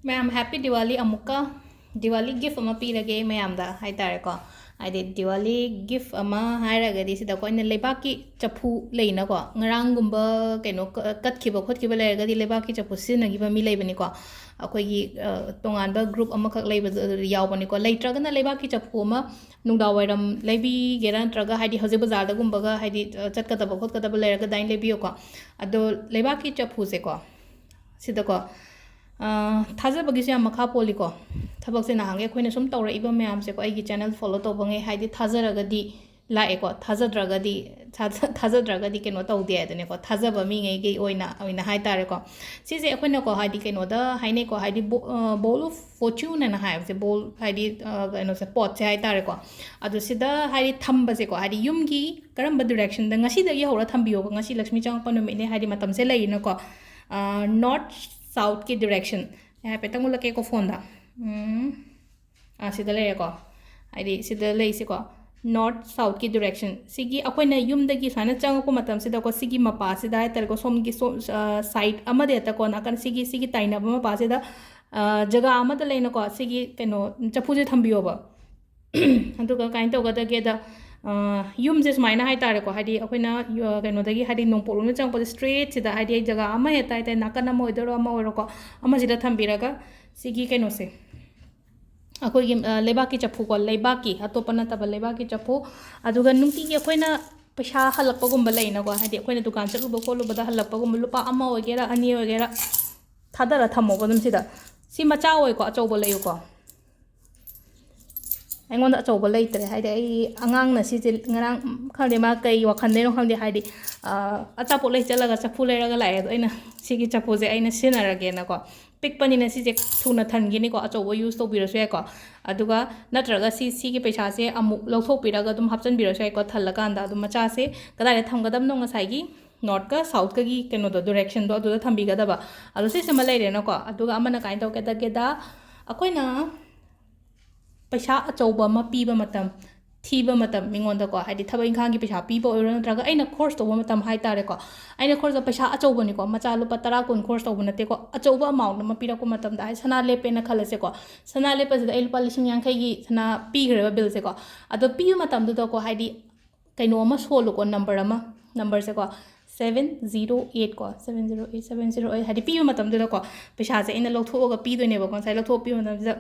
ma'am happy Diwali अमुका Diwali gift अमा पीरगे मैम दा हाय तारे को आइदे दिवाली गिफ्ट अमा हायरगदी सिदा को इन लेबाकी चफू लेना को ngarang कनो कतखिबो खोतखिबो लेरगदी लेबाकी चफू सिनगिबा मी लेबनी को अखोगी तोंगानबा ग्रुप अमखक लेब यावबनी को लेट्रगना लेबाकी चफू अमा नुंगदा वैरम लेबी गेरा नत्रगा हाइदी हजे बाजार गुंबगा हाइदी चटकदबो खोतकदबो लेरगा दाइन लेबियो को अदो लेबाकी चफू से को सिदा को थाजबगीसे याम मखा पोलिको थबकसे नाहंगे अखोइना सुम तौरइबा मैमसे को आइगी चैनल फॉलो तौबंगे हाइदि थाजरगदी लाएको थाजद्रगदी केनो तौदे अदनेको थाजब मिङैगे ओइना हाइ तारेको सिजे अखोइना को हाइदि केनोदा हाइने को हाइदि बोल ऑफ फॉर्च्यून ना हाइबसे बोल हाइदि केनो से पॉट से हाइ तारेको अदु सिदा हाइदि थंबसे को हाइदि युमगी करम डायरेक्शन द ngasi दगी हौरा थंबियो ngasi लक्ष्मी चांगपा नुमिने हाइदि मतमसे लैनको नॉर्थ साउथ की डायरेक्शन यहाँ पे तंगुल के को फोन दा सिदा लेको हाइदि सिदा लेसिको नॉर्थ साउथ की डायरेक्शन सिगी अखोइना युमदगी साना चंगको मतम सिदा को सिगी मपा सिदा है तरको सोमगी साइड अमदे तको नाकन सिगी ताइना मपा सिदा जगह अमद लेनको सिगी केनो चफुजे थंबियोबा अदुगा काइन तौगदगेदा यूमसे सुमाइना हाइ तारेको हाइदि अखोइना केनोदगी हाइदि नोंपोलोन चंगपद स्ट्रेट सिदा हाइदि जगह अमा हेता हेता नाकन अमा ओइदरो अमा ओइरोको अमा सिदा थंबिरगा सिगी केनोसे अखोइगी लेबाकी चफू को लेबाकी अतोप नतब लेबाकी चफू अदुगा नुंतिगी अखोइना पैसा हलपगुंबा लेनाको हाइदि अखोइना दुकान चलुबो खोलुबदा हलपगुंबा लुपा अमा ओइगेरा अनि ओइगेरा थादरा थमोबो दम सिदा सि मचा ओइको अचौबो लेयुको ऐंगोंद अचौबो लेतरे हाइदि आई अंगांगना सिजे ngarang खंदे मा कई वखंदेनो खंदे हाइदि अचापो ले चलगा चफू लेरगा लाए दो अइना सिगी चफूजे अइना सिनरगेनाको पिकपनिना सिजे थुना थनगिनिको अचौबो यूज तौबिरसु याको अदुगा नत्रगा सिगी पैसासे अमुक लौथोकपिरगा दुम हापचनबिरसु याको थल्लकांदा अदु मचासे कदाय थमगदम नो ngसाइगी नॉर्थ का साउथ का गी केनो दो डायरेक्शन दो अदुदा थंबिगदबा अदु सिसमा लेरेनको अदुगा अमना काइन तौकेदा अखोइना पैसा अचौब अमा पीबा मतम थीबा मतम मिंगोंदको हाइदि थबा इंखांगी पैसा पीबा ओइरो नत्रगा अइना कोर्स तौबा मतम हाइ तारेको अइना कोर्स पैसा अचौबनिको मचा लुपा 10 10 कोर्स तौबा नतेको अचौबा अमाउंट अमा पीरको मतम दा सना लेपेना खलसेको सना लेपसिदा आई लुपा 50 गी सना पीग्रेबा बिल सेको अदो पीबा मतम दुदको हाइदि कैनो अमा सोलोको नंबर सेको 708 को 708 हाइदि पीबा मतम दुदको पैसा से इन लौथोगा पीदोनेबो कोन साइ लौथो पीबा मतम दा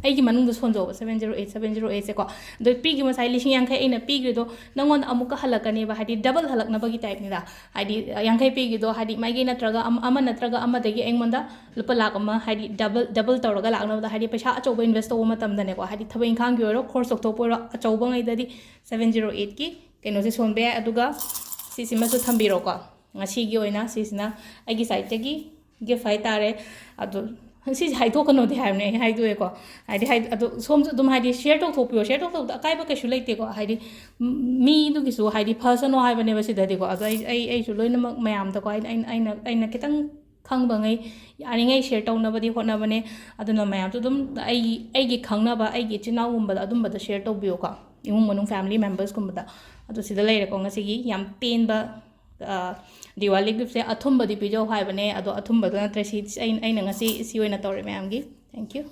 आइगी मनुंग द सोनजोबो 708 सेको दो पीगी मसाइ 50 अइना पीग्रेदो नंगोन अमुक हलकनेबा हाइदि डबल हलकनबगी टाइप निदा हाइदि 50 पीगिदो हाइदि माइगे नत्रगा अमा नत्रगा अमदगी एंगोंदा लुपा लाख अमा हाइदि डबल तौरगा लाखनबदा हाइदि पैसा अचौबा इन्वेस्ट तौबा मतम दनेको हाइदि थबा इंखांगी ओरो खोर्स तौथोपोरो अचौबा ngaiददी 708 की केनो से सोनबे अदुगा सिसिमसु थंबिरोको ngasiगी ओइना सिसना आइगी साइडगी गिफ्ट हाइ तारे अदु सि हाइदोकनो दे हाइने हाइदोएको हाइदि अदु सोमसु दुम हाइदि शेयर तौथोपियो शेयर तौथोदा अकाइबा कैसु लेतेको हाइदि मी दुगिसु हाइदि फसनो हाइबने बसिददिको अदु आइसु लोइनमक मयामदको आइना कितंग खंगबंगै यारिङै शेयर तौनबदि होनबने अदुना मयामसु दुम आइगी खंगनबा आइगी चिनाउगुंबदा अदुंबदा शेयर तौबियोको इमुंग मनुंग फैमिली मेंबर्स गुंबदा अदु सिदा लेरेको ngasiगी याम पेनबा दिवाली गिफ्ट से अथुंबदी पिजो हाइबने अदो अथुंबदो नत्रे सि अइना ngasi सि ओइना तौरे मैम गी थैंक यू